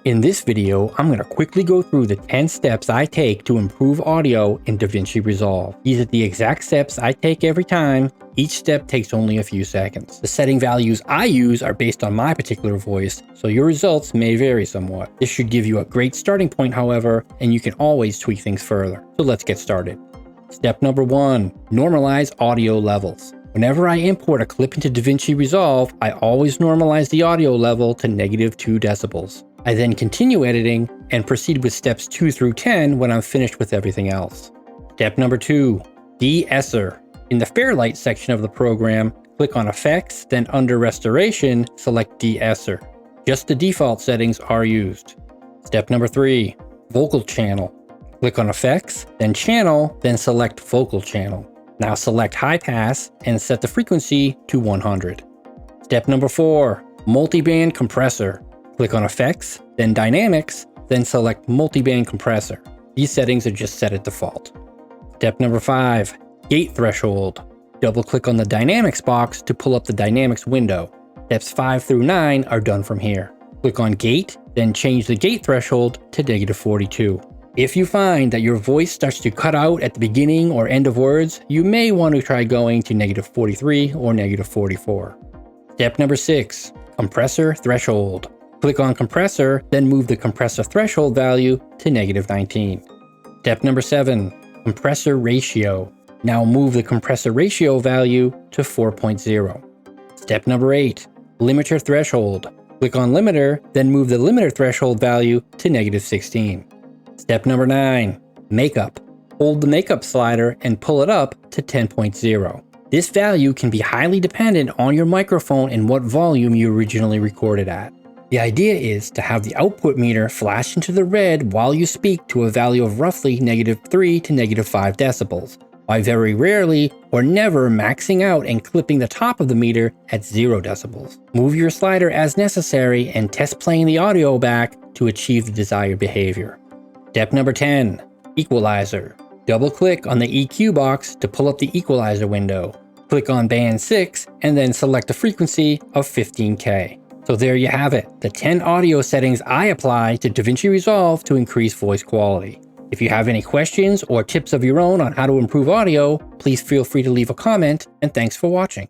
In this video, I'm going to quickly go through the 10 steps I take to improve audio in Davinci Resolve. These are the exact steps I take every time. Each step takes only a few seconds. The setting values I use are based on my particular voice, so your results may vary somewhat. This should give you a great starting point, however, and you can always tweak things further. So let's get started. Step number 1, normalize audio levels. Whenever I import a clip into Davinci Resolve, I always normalize the audio level to -2 decibels. I then continue editing and proceed with steps 2 through 10 when I'm finished with everything else. Step number 2, De-Esser. In the Fairlight section of the program, click on Effects, then under Restoration, select De-Esser. Just the default settings are used. Step number 3, Vocal Channel. Click on Effects, then Channel, then select Vocal Channel. Now select High Pass and set the frequency to 100. Step number 4, Multiband Compressor. Click on Effects, then Dynamics, then select Multiband Compressor. These settings are just set at default. Step number 5, Gate Threshold. Double-click on the Dynamics box to pull up the Dynamics window. Steps 5 through 9 are done from here. Click on Gate, then change the gate threshold to -42. If you find that your voice starts to cut out at the beginning or end of words, you may want to try going to -43 or -44. Step number 6, Compressor Threshold. Click on Compressor, then move the Compressor Threshold value to -19. Step number 7, Compressor Ratio. Now move the Compressor Ratio value to 4.0. Step number 8, Limiter Threshold. Click on Limiter, then move the Limiter Threshold value to -16. Step number 9, Makeup. Hold the Makeup slider and pull it up to 10.0. This value can be highly dependent on your microphone and what volume you originally recorded at. The idea is to have the output meter flash into the red while you speak to a value of roughly -3 to -5 decibels, by very rarely or never maxing out and clipping the top of the meter at 0 decibels. Move your slider as necessary and test playing the audio back to achieve the desired behavior. Step number 10, Equalizer. Double-click on the EQ box to pull up the Equalizer window. Click on Band 6 and then select a frequency of 15K. So there you have it, the 10 audio settings I apply to Davinci Resolve to increase voice quality. If you have any questions or tips of your own on how to improve audio, please feel free to leave a comment, and thanks for watching.